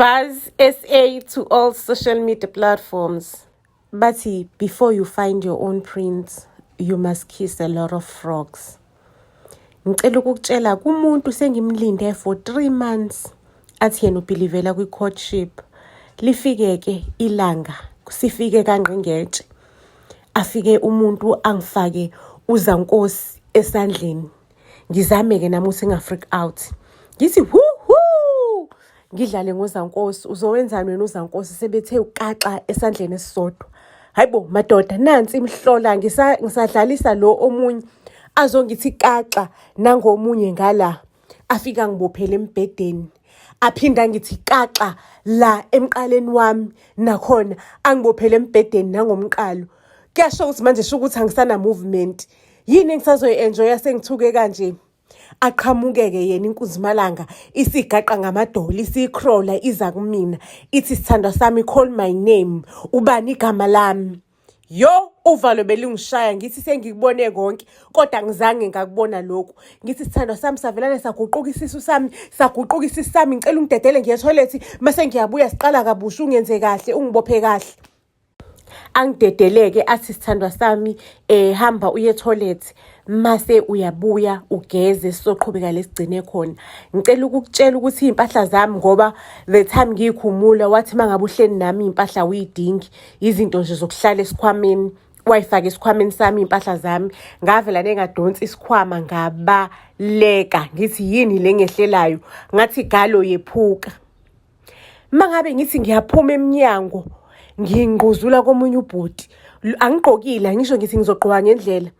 Buzz SA to all social media platforms. But before you find your own prince, you must kiss a lot of frogs. Ngicela ukukutshela kumuntu sengimlinde for 3 months athi yena ubelivela kwi-courtship. Lifike-ke ilanga, sifike kangqingetshe. Afike umuntu angifake uzankosi esandleni. Ngizame-ke nami ukuthi ngafreak out. Ngithi whoo! Ngidlale ngozankosi, uzowenzani wena uzankosi sebethe uqaxa esandleni esisodwa. Hayibo madoda nansi imhlola ngisadlalisa lo omunye azongithi qaxa nangomunye ngala afika ngibophele embedeni. Aphinda ngithi qaxa la emqaleni wami nakhona angibophele embedeni nangomqalo. Kuyasho ukuthi manje sho ukuthi angisana movement. Yini engisazoyi-enjoya sengithuke kanje? Aqhamukeke yena inkuzimalanga isigaqa ngamadolo isikrola iza kumina ithi sithandwa sami call my name ubani igama lami. Yo uvalo belingishaya ngithi sengikubone konke kodwa angizange ngakubona lokho. Ngithi sithandwa sami savelana saguquka isisu sami ngicela ungidedele ngiye toilet mase ngiyabuya siqala kabusha ungenze kahle ungibophe kahle. Angidedeleke athi sithandwa sami hamba uye toilet mase uyabuya ugeze sizoqhubeka lesigcine khona. Ngicela ukukutshela ukuthi impahla zami ngoba the time ngikhumula wathi mangabe uhleni nami impahla uyidingi izinto nje zokuhlala esikhwameni wayifaka esikhwameni sami impahla zami ngavela nengadonsi isikhwama ngabaleka ngithi yini lengehlelayo ngathi galo yephuka. Mangabe ngithi ngiyaphuma eminyango ngingquzula komunye ubhuti angigqokile ngisho ngithi ngizogqoka ngendlela.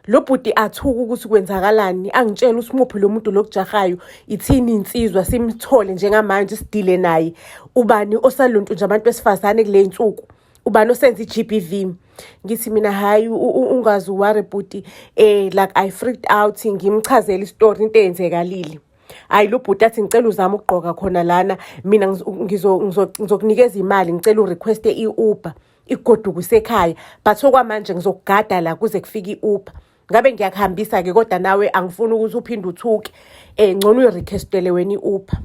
Lo bhuti athuka ukuthi kwenzakalani angitshela ukuthi umuphi lo muntu lokujahayo ithini insizwa simthole njengamanje sidile naye ubani osaluntu nje abantu besifazane kule insuku ubani osenza iGBV. Ngithi mina hayi ungazi worry bhuti like I freaked out ngimchazela istory into eyenzekalile. Hayi lo bhuti athi ngicela uzama ukugqoka khona lana mina ngizokunikeza imali ngicela urequest i-Uber igoduka esekhaya but okwamanje ngizokugada la kuze kufike i-Uber. Ngabe ngiyakuhambisa ke kodwa nawe angifuni ukuthi uphinde uthuke ngcono urequestele wena i-Uber.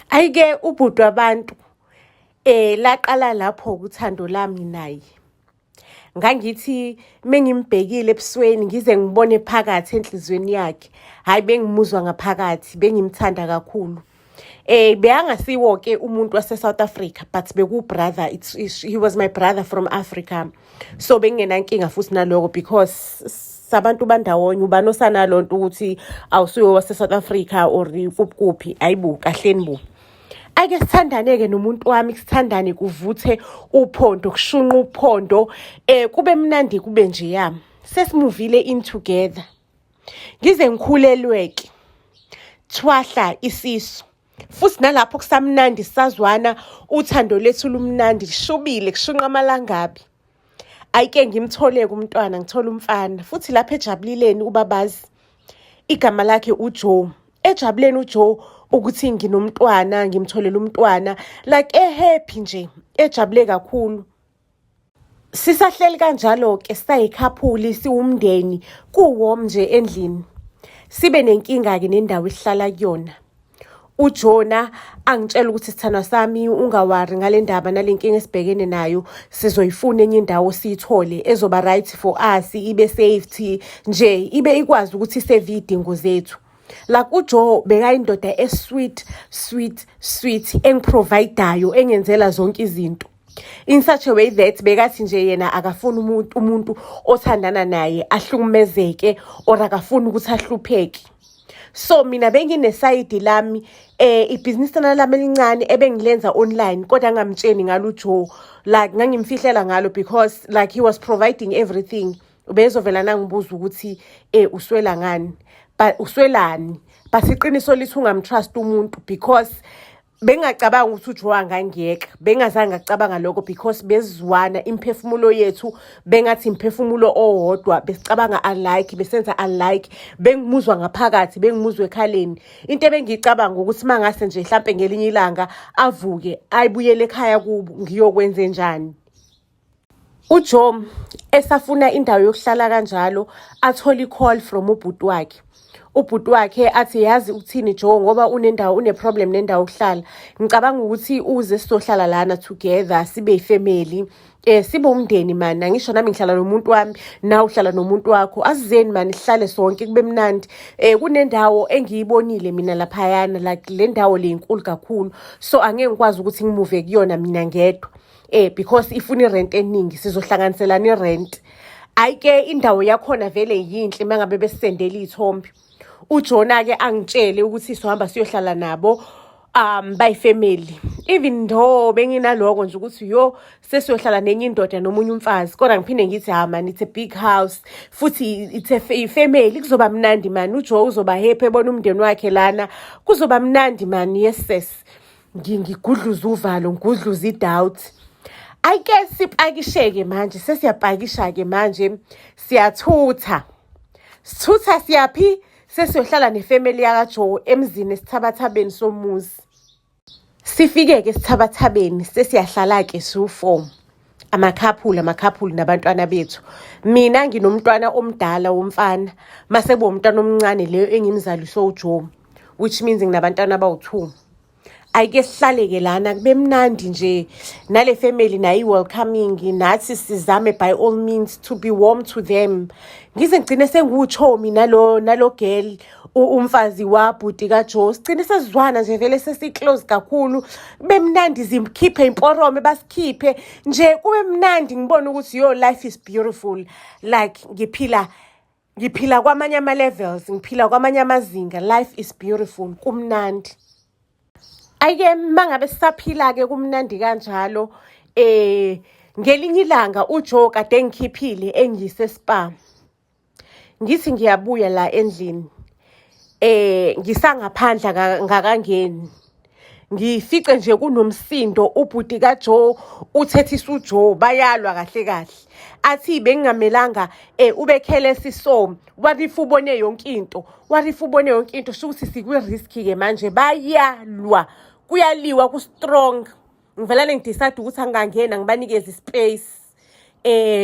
Ayike ubhuti wabantu laqala lapho ukuthando lami naye. Ngangithi mengimbhekile ebusweni ngize ngibone phakathi enhlizweni yakhe hayi bengimuzwa ngaphakathi bengimthanda kakhulu. Beyangasiwo ke umuntu wase South Africa but beku brother he was my brother from Africa. So bengena inkinga futhi naloko because sabantu bandawonye ubani osanalonto ukuthi awusuyo wase South Africa or kuphi ayibu kahleni bu. Ake sithandaneke nomuntu wami sithandane kuvuthe uphondo kushunqa uphondo kube mnandi kube nje yami sesimuvile in together ngize ngikhulelweke thwahla isisu futhi nalapho kusamnandi sazwana uthando lethu lumnandi lishubile kushunqa amalangabi. Ayike ngimthole kumntwana ngithola umfana futhi lapha ejabulileni ubabazi igama lakhe uJoe ejabuleni uJoe ukuthi nginomntwana ngimtholela umntwana like happy nje ejabule kakhulu. Sisahleli kanjalo ke sayikhaphuli siwumndeni kuwom nje endlini sibe nenkinga ke nendawo esihlala kuyona. uJona angitshela ukuthi sithandwa sami ungawari ngale ndaba nalenkinga esibhekene nayo sizoyifuna enye indawo siyithole ezoba right for us ibe safety nje ibe ikwazi ukuthi iseve idingo zethu. Like uJoe bekayindoda sweet engiprovidayo engenzela zonke izinto in such a way that bekathi nje yena akafuni umuntu othandana naye ahlukumezeke or akafuni ukuthi ahlupheke. So mina bengine side lami ibusiness lami elincane ebengilenza online kodwa ngamtsheni ngalo uJoe like ngangimfihlela ngalo because like he was providing everything. Ubezovela nangibuza ukuthi uswela ngani but uswelani but iqiniso lithi ungamtrust umuntu because bengacabanga ukuthi uJoe angangiyeka bengazange ngacabanga lokho because bezizwana imphefumulo yethu bengathi imphefumulo owodwa besicabanga alike besenza alike bengimuzwa ngaphakathi bengimuzwa ekhaleni into ebengicabanga ukuthi mangase nje mhlambe ngelinye ilanga avuke ayibuyele ekhaya kubo ngiyokwenza njani. uJoe esafuna indawo yokuhlala kanjalo athola icall from ubhuti wakhe. ubhuti wakhe athi yazi ukuthini Jo ngoba une-problem nendawo yokuhlala. Ngicabanga ukuthi uze sizohlala lana together sibe yifamily. Sibe umndeni mani, angisho nami ngihlala nomuntu wami nawe uhlala nomuntu wakho. Asizeni mani sihlale sonke kube mnandi. Kunendawo engiyibonile mina laphayana, like le ndawo le inkulu kakhulu. So angeke ngikwazi ukuthi ngimuve kuyona mina ngedwa. Because ifuna irent eningi, sizohlanganiselana irent. Ayike indawo yakhona vele yinhle mangabe besisendela iy'thombe. uJona-ke angitshele ukuthi sizohamba siyohlala nabo bayifamily. Even though benginaloko nje ukuthi sesiyohlala nenye indoda nomunye umfazi, kodwa ngiphinde ngithi man, it's a big house futhi it's a family. Kuzoba mnandi man, uJo uzoba happy ebona umndeni wakhe lana. Kuzoba mnandi man. Yes sis, ngigudluza uvalo, ngigudluza idoubt. Ayike sipakisheke manje, sesiyapakisha-ke manje, siyathutha. Sithutha siyaphi? Sesiyohlala nefamily yakaJo emzini esithabathabeni somuzi. Sifike-ke esithabathabeni, sesiyahlala-ke su-4. Amakhaphuli nabantwana bethu. Mina nginomntwana omdala womfana, masebe umntwana omncane leyo engimzaliswe uJo, which means nginabantwana abawu-2. Ayike sihlale-ke lana kube mnandi nje, nale family nayo welcoming, nathi sizame by all means to be warm to them. Ngize ngigcine senguchomi nalo girl umfazi wabhuti kaJo, sigcine sesizwana nje vele sesi-close kakhulu. Kube mnandi, zimkhiphe imporome basikhiphe nje, kube mnandi. Ngibona ukuthi life is beautiful, like ngiphila kwamanye ama-levels, ngiphila kwamanye amazinga. Life is beautiful, kumnandi. Ayike mangabe sisaphila-ke kumnandi kanjalo, ngelinye ilanga uJo kade engikhiphile engiyise spa. Ngithi ngiyabuya la endlini, ngisangaphandla ngakangeni, ngifice nje kunomsindo. Ubhuti kaJo uthethisa uJo, bayalwa kahle. Athi bengingamelanga ubekhele siso, warifu ubone yonke into, shukuthi sikwi-risk-ke manje. Bayalwa, kuyaliwa ku-strong. Ngivelane ngidecide ukuthi angangena ngibanikeze ispace,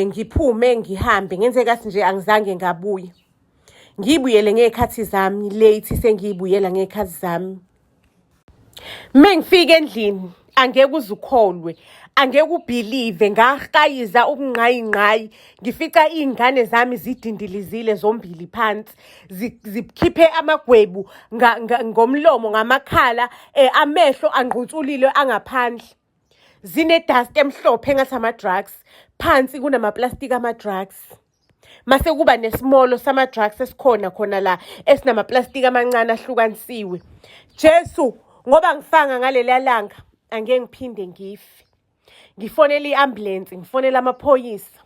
ngiphume ngihambe, ngenze kathi nje angizange ngabuya. Ngiyibuyele ngey'khathi zami, late sengiyibuyela ngey'khathi zami. Mengifika endlini angeke uze ukholwe, angeke ubhilive, ngahkayiza ubungqayingqayi. Ngifica iy'ngane zami zidindilizile zombili phansi, zikhiphe amagwebu ngomlomo, ngamakhala, amehlo angqutshulile angaphandle. Zine-dust emhlophe engathi ama-drugs, phansi kunamaplastiki ama-drugs. Mase kuba nesimolo sama-drugs esikhona khona la esinamaplastiki amancane ahlukanisiwe. Jesu, ngoba ngifanga ngaleliya langa, angeke ngiphinde ngife. Ngifonela i-ambulance, ngifonela amaphoyisa.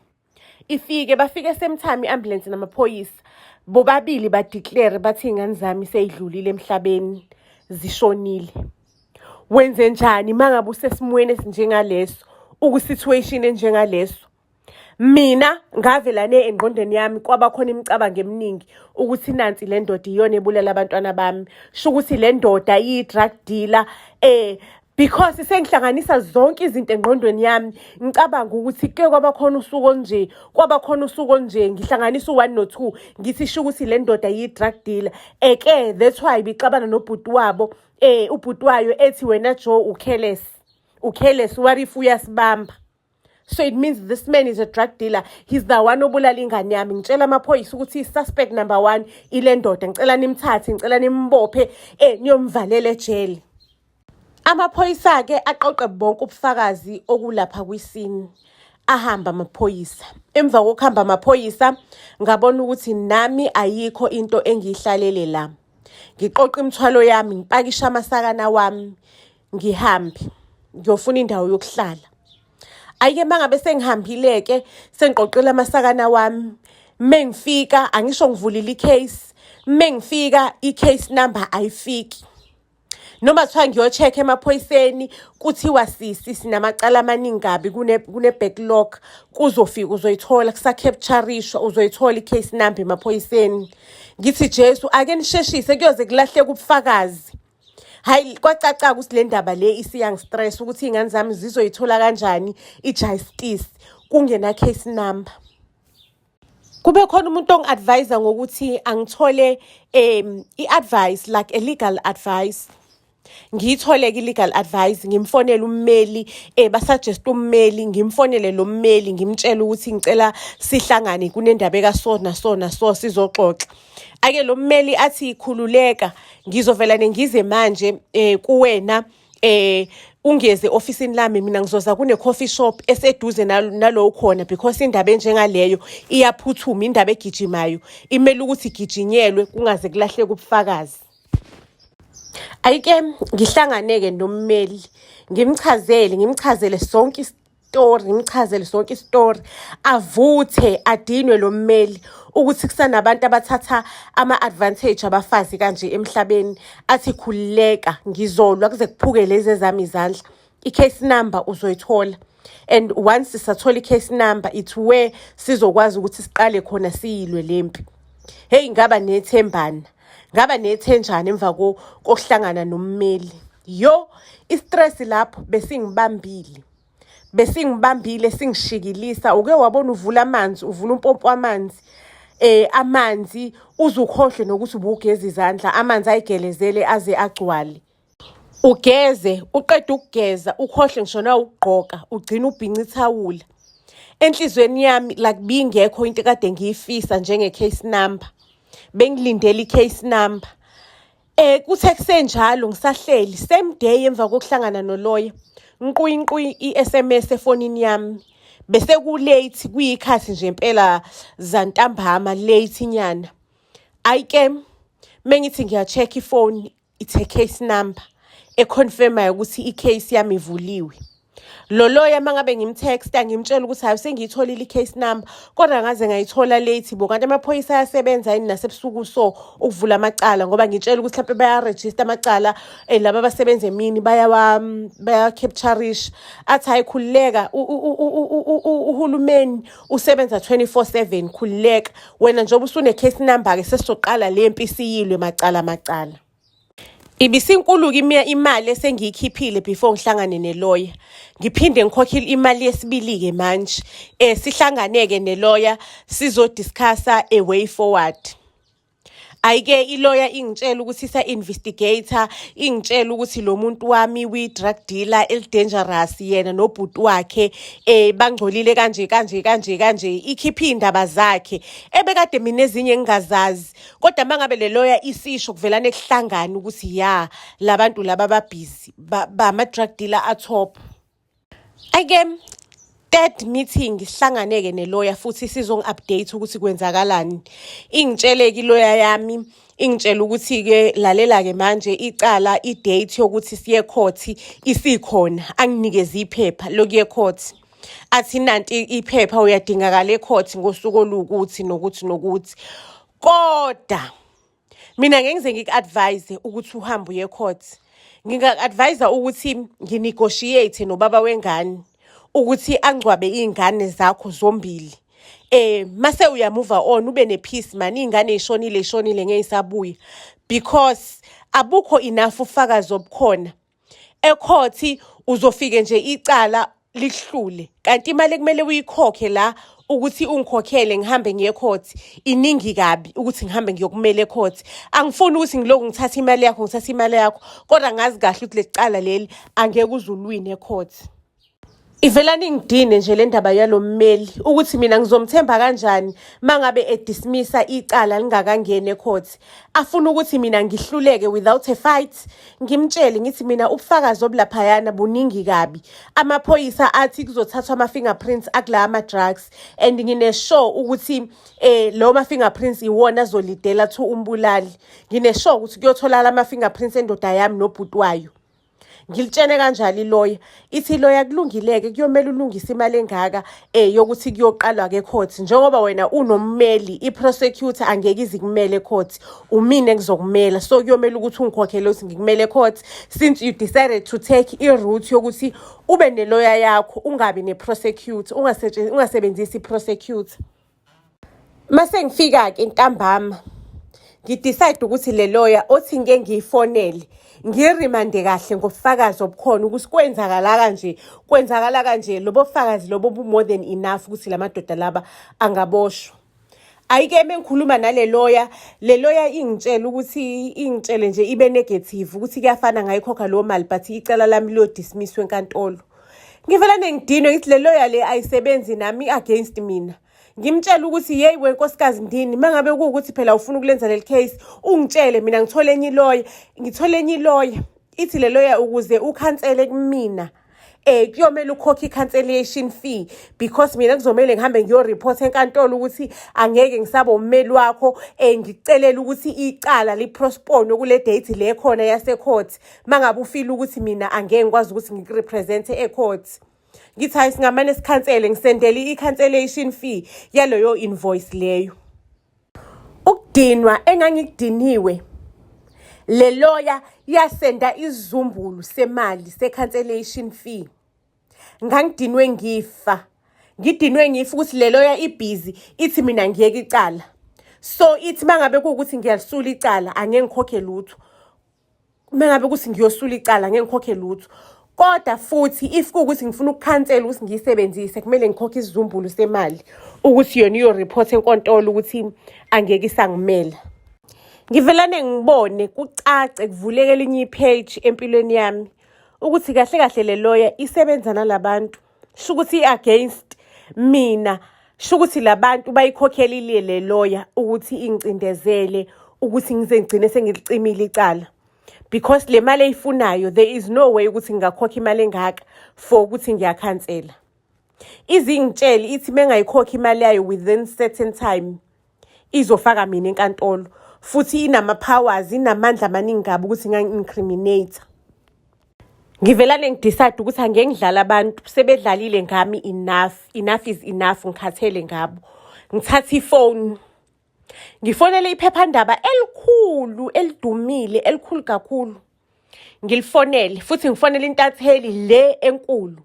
Bafike same time i-ambulance namaphoyisa. Bobabili badeclare bathi iy'ngane zami seyidlulile emhlabeni, zishonile. Wenze njani mangabe usesimweni esinjengaleso, uku-situation enjengaleso? Mina ngavelane engqondweni yami kwabakhona imicabango eminingi ukuthi nansi le ndoda iyona ebulala abantwana bami. Shukuthi le ndoda iyi-drug dealer, because sengihlanganisa zonke izinto engqondweni yami. Ngicabanga ukuthi kwabakhona usuku onje, ngihlanganisa u1 no2, ngithi shukuthi le ndoda iyi-drug dealer. That's why bixabana nobhuti wabo, ubhuti wayo ethi wena Jo ukhelesi warifu uyasibamba. So it means this man is a drug dealer. He's the one obulala ingane yami. Ngitshela amaphoyisa ukuthi suspect number 1 ile ndoda. Ngicela nimthathe, ngicela nimbophe, niyomvalela ejele. Amaphoyisa-ke aqoqe bonke ubufakazi okulapha kwisini. Ahamba amaphoyisa. Emva kokuhamba amaphoyisa, ngabona ukuthi nami ayikho into engiyihlalele la. Ngiqoqa imithwalo yami, ngipakisha amasakana wami, ngihambe ngiyofuna indawo yokuhlala. Ayike mangabe sengihambile-ke, sengiqoqela amasakana wami. Mengifika, angisho ngivulile i-case. Mengifika, i-case number ayifiki. Noma kuthiwa ngiyo-check emaphoyiseni, kuthiwa sinamacala amaningi kabi, kune-backlog. Kuzofika uzoyithola, kusacapturishwa, uzoyithola i-case number emaphoyiseni. Ngithi Jesu, ake nisheshise kuyoze kulahleke ubufakazi. Hayi, kwacaca ukuthi le ndaba le isiyangistress ukuthi iy'ngane zami zizoyithola kanjani i-justice kungena case number. kube khona umuntu ongi-advise ngokuthi angithole i-advice like a legal advice. Ngiyithole-ke i-legal advice, ngimfonele ummeli, basuggest ummeli, ngimfonele lo mmeli, ngimtshele ukuthi ngicela sihlangane kunendaba ekaso naso naso sizoxoxa. Ake lo mmeli athi khululeka, ngizovela nengize manje kuwena ungeze ofisini lami, mina ngizoza kune-coffee shop eseduze nalo khona, because indaba enjengaleyo iyaphuthuma, indaba egijimayo, imele ukuthi igijinyelwe kungaze kulahleke ubufakazi. Ayike ngihlanganeke nommeli, ngimchazele sonke story, avuthe adinwe lo mmeli ukuthi kusanabantu abathatha ama-advantage abafazi kanje emhlabeni. Athi khululeka, ngizolwa kuze kuphuke lezi ezami izandla. I-case number uzoyithola, and once sisathola i-case number, it's where sizokwazi ukuthi siqale khona siyilwe lempi. Hey, ngaba nethembana, ngaba nethenjana emva kokuhlangana nommeli. Yo, i-stress lapho besingibambile singishikilisa. Uke wabona uvula umpompo wamanzi, amanzi uzukhohle nokuthi ubugeza izandla, amanzi ayigelezele aze agcwale. Ugeze, uqeda ukugeza, ukhohle ngisho na ukugqoka, ugcina ubhinca ithawula. Enhlizweni yami like bingekho into kade ngiyifisa njenge-case number. Bengilindele i-case number. Kuthe kusenjalo ngisahleli same day emva kokuhlangana noloya, ngiqui i-SMS efonini yami. Bese ku-late, kuyikhathi nje impela zantambama, late nyana. Ayike mengithi ngiya-check ifoni, it's a case number econfirmayo ukuthi i-case yami ivuliwe. Lo lawyer mangabe ngimtexta ngimtshela ukuthi hayi sengiyitholile i-case number, kodwa ngaze ngayithola late bo, kanti amaphoyisa ayasebenza yini nasebusuku so ukuvula amacala, ngoba ngitshela ukuthi mhlawumbe baya-register amacala laba abasebenza emini baya-capturisha. Athi hayi khululeka, uhulumeni usebenza 24/7, khululeka wena njengoba usune-case number-ke sesizoqala le mpi siyilwe macala. Ibisinkulu-ke imali esengiyikhiphile before ngihlangane neloya. Ngiphinde ngikhokhile imali yesibili-ke manje. Sihlanganeke neloya sizodiscussa a way forward. Ayike iloya ingitshela ukuthi isa-investigator, ingitshela ukuthi lo muntu wami wi-drug dealer el-dangerous, yena nobhuti wakhe bangcolile kanje, ikhiphe indaba zakhe ebekade mina ezinye ngingazazi. Kodwa mangabe le loya isisho kuvelane kuhlangana ukuthi ya labantu laba ababhizi bama-drug dealer atop. Again, third meeting sihlanganeke neloya futhi sizongi-update ukuthi kwenzakalani. Ingitshele-ke iloya yami, ingitshela ukuthi-ke lalela-ke manje icala i-date yokuthi siye court isikhona, anginikeze iphepha lokuye court. Athi nanti iphepha uyadingakala e-court ngosuku olukuthi nokuthi. Kodwa mina ngengize ngik-advise ukuthi uhambe uye court. Nginga-advise ukuthi nginegotiate nobaba wengane ukuthi angcwabe iy'ngane zakho zombili. Mase uyamove on, ube ne-peace man, iy'ngane ey'shonile ngey'sabuya, because abukho enough ufakazi obukhona. Ekhothi uzofike nje icala lihlule, kanti imali ekumele uyikhokhe la ukuthi ungikhokhele ngihambe ngiye court iningi kabi ukuthi ngihambe ngiyokumela ecourt. Angifuni ukuthi ngiloku ngithatha imali yakho, kodwa ngazi kahle ukuthi lecala leli angeke uzulwini ecourt. Ivela ningidine nje le ndaba yalo mmeli ukuthi mina ngizomthemba kanjani mangabe edismissa icala lingakangene ecourt. Afuna ukuthi mina ngihluleke without a fight. Ngimtshele ngithi mina ubufakazi obulaphayana buningi kabi. Amaphoyisa athi kuzothathwa ama-fingerprints akula ama-drugs, and ngine-sure ukuthi lo ma-fingerprints iwona azolidela to umbulali. Ngine-sure ukuthi kuyotholakala ama-fingerprints endoda yami nobhuti wayo. Ngilitshene kanjalo iloya, ithi iloya kulungileke kuyomela ulungisa imali engaka yokuthi kuyoqalwa ke court, njengoba wena unommeli, i-prosecutor angeke izikumele ecourt, umine engizokumela, so kuyomela ukuthi ungikhokhele ukuthi ngikumele ecourt. Since you decided to take i-route yokuthi ube neloya yakho, ungabi ne-prosecutor, ungasebenzisi i-prosecutor. Mase ngifika-ke ntambama, ngidecide ukuthi le lawyer othi ngeke ngiyifonele ngirimande kahle ngobufakazi obukhona ukuthi kwenzakala kanje lobo bufakazi lobo bu more than enough ukuthi la madoda laba angaboshwa. Ayike mengikhuluma nale lawyer, le lawyer ingitshele nje ibe negative ukuthi kuyafana ngayikhokha lo mali but icala lami lo dismisswe enkantolo. Ngivela ngidinwe ngithi le lawyer le ayisebenzi nami against mina. Ngimtshela ukuthi hey wenkosikazi Ndini mangabe kuukuthi phela ufuna ukulenza leli case ungitshele mina ngithole enye lawyer ithi le lawyer ukuze ukhansele kumina kuyomela ukhokha i-cancellation fee because mina kuzomela ngihambe ngiyoreport enkantolo ukuthi angeke ngisaba ummeli wakho ngikucelela ukuthi icala liprospone kule date le khona yase-court mangabe ufila ukuthi mina angeke ngikwazi ukuthi ngikurepresente e-court. Ngithi hayi singamane sikhansele ngisendele i-cancellation fee yaleyo invoice leyo. Ukudinwa engangikudiniwe le lawyer yasenda izizumbulu semali se-cancellation fee. Ngangidinwe ngifa ukuthi le lawyer ibhizi ithi mina ngiyeke icala. So ithi mangabe kuukuthi ngiyalisula icala angeke ngikhokhe lutho. Mangabe kuthi ngiyosula icala angeke ngikhokhe lutho. Kodwa futhi if kuukuthi ngifuna ukukhansela ukuthi ngiyisebenzise kumele ngikhokhe isizumbulu semali ukuthi yona iyo-report enkantolo ukuthi angeke isangimela. Ngivelane ngibone kucace kuvuleke elinye ipage empilweni yami ukuthi kahle le lawyer isebenza nalabantu shukuthi against mina shukuthi labantu bayikhokhelile le lawyer ukuthi ingicindezele ukuthi ngize ngigcine sengilicimile icala because le mali eyifunayo there is no way ukuthi ngingakhokha imali engaka for ukuthi ngiyakhansela. Izingitsheli ithi mengayikhokha imali yayo within certain time izofaka mina enkantolo futhi inama-powers inamandla amaningi kabi ukuthi ngangi-incriminate. Ngivelane ngidecide ukuthi angeke ngidlala abantu sebedlalile ngami enough is enough ngikhathele ngabo. Ngithatha ifone ngifonele iphephandaba elikhulu elidumile elikhulu kakhulu ngilifonele futhi ngifonele intatheli le enkulu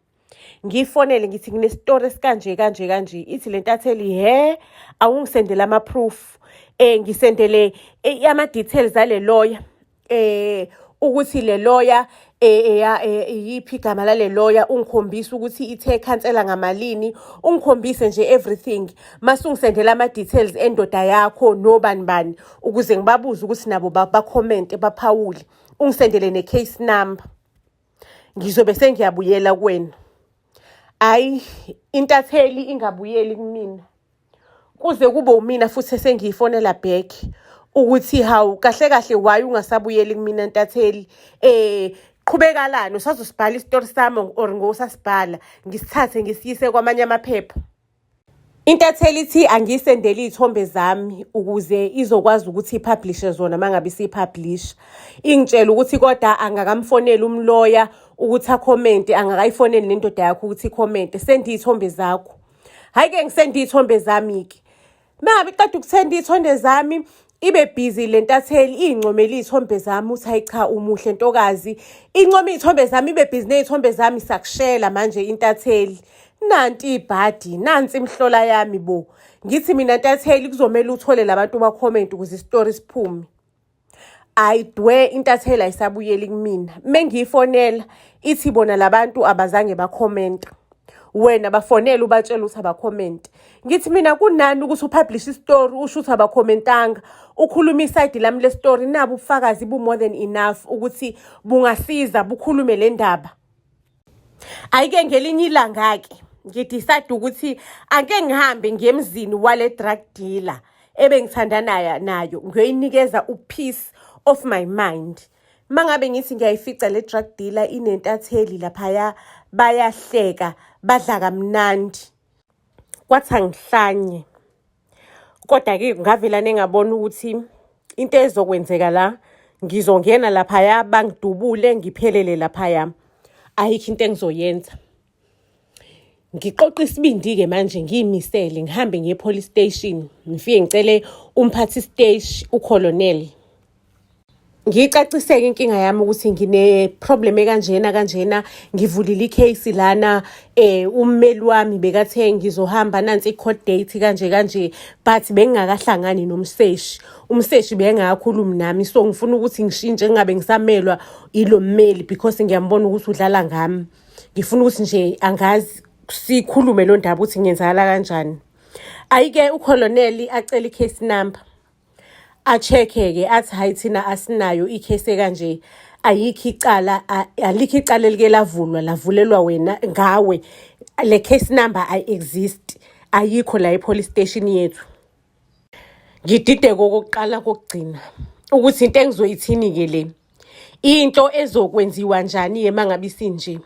ngifonele ngithi nginestory esikanje ithi le ntatheli awungisendele ama-proof ngisendele ama-details ale lawyer ukuthi le lawyer yiphi igama lale lawyer ungikhombisa ukuthi ithe khansela ngamalini ungikhombise nje everything mase ungisendela ama-details endoda yakho nobani ukuze ngibabuze ukuthi nabo ba-comment baphawule ungisendele ne-case number ngizobe sengiyabuyela kuwena. Hayi intatheli ingabuyeli kumina kuze kube umina futhi sengiyifonela back ukuthi hawu kahle why ungasabuyeli kumina ntatheli qhubekalani usazosibhala isitori sami or ngosasibhala ngisithathe ngisiyise kwamanye amaphepha. Intatheli ithi angisendele izithombe zami ukuze izokwazi ukuthi ipublishe zona mangabe siyipublish. Ingitshela ukuthi kodwa angakamfonela umlawyer ukuthi acomment angakayifoneli nendoda yakho ukuthi icomment sendizithombe zakho. Hayi ke ngisendizithombe zami ke. Mangabe qeda ukusenda izithombe zami ibe busy le ntatheli ingcomela izithombe zami uthi hayi cha umuhle ntokazi incoma izithombe zami ibe busy nezithombe zami sakushela manje intatheli nanti ibhadi nansi imhlola yami bo ngithi mina ntatheli kuzomela uthole labantu ba-comment ukuze istory siphume. Ayidwe intatheli ayisabuyeli kumina mengiyifonela ithi bona labantu abazange ba-comment wena bafonela ubatshela ukuthi aba-comment. Ngithi mina kunani ukuthi upublish istory usho ukuthi aba-commentanga ukhuluma iside lami le story nabo ubufakazi bu-more than enough ukuthi bungasiza bukhulume le ndaba. Ayike ngelinye ilanga-ke ngidecide ukuthi ake ngihambe ngiye emzini wale drug dealer ebengithandana nayo ngiyoyinikeza upeace of my mind. Mangabe ngithi ngiyayifica le drug dealer inentatheli laphaya bayahleka badla kamnandi kwathi angihlanye. Kodwa-ke ngavelane ngabona ukuthi into ezokwenzeka la ngizongena laphaya bangidubule ngiphelele laphaya ayikho into engizoyenza. Ngiqoqa isibindi-ke manje ngiyimisele ngihambe ngiye police station ngifike ngicele umphathi stage ucolonel ngicacise-ke inkinga yami ukuthi ngine problem ekanjena ngivulile icase lana ummeli wami bekathe ngizohamba nansi i-court date kanje but bengingakahlangani umseshi bengakhulumi nami so ngifuna ukuthi ngishintshe ngingabe ngisamelwa ilo mmeli because ngiyambona ukuthi udlala ngami ngifuna ukuthi nje angazi sikhulume lo ndaba ukuthi ngiyenzakala kanjani. Ayike ukoloneli acela i-case number. A-check-ke athi hayi thina asinayo i-case kanje. Ayikho icala, alikho icala elike lavulelwa wena ngawe. Le case number exist. Ayikho la e-police station yethu. Ngidideke okokuqala kokugcina ukuthi into engizoyithini-ke le. Into ezokwenziwa njani-ke mangabe isinje.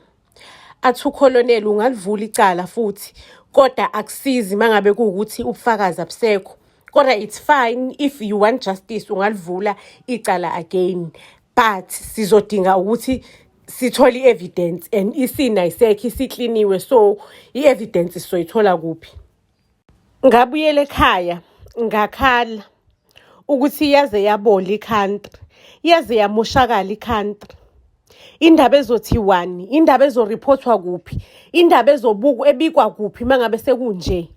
Athi ukoloneli ungalivula icala futhi kodwa akusizi mangabe kuwukuthi ubufakazi abusekho. Kodwa it's fine if you want justice ungalivula icala again. But sizodinga ukuthi sithole i-evidence and isina isekho isikliniwe, so i-evidence sizoyithola kuphi. Ngabuyela ekhaya ngakhala ukuthi yaze yabola i-country, yaze yamoshakala i-country. Indaba ezothiwani, indaba ezoriphothwa kuphi, indaba ebikwa kuphi mangabe sekunje.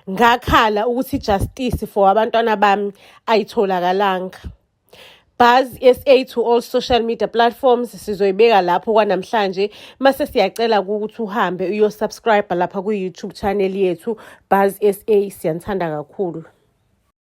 Ngakhala ukuthi justice for abantwana bami ayitholakalanga. Buzz SA to all social media platforms sizoyibeka lapho kwanamhlanje. Mase siyacela ukuthi uhambe uyosubscribe lapha ku-YouTube channel yethu Buzz SA, siyanthanda kakhulu.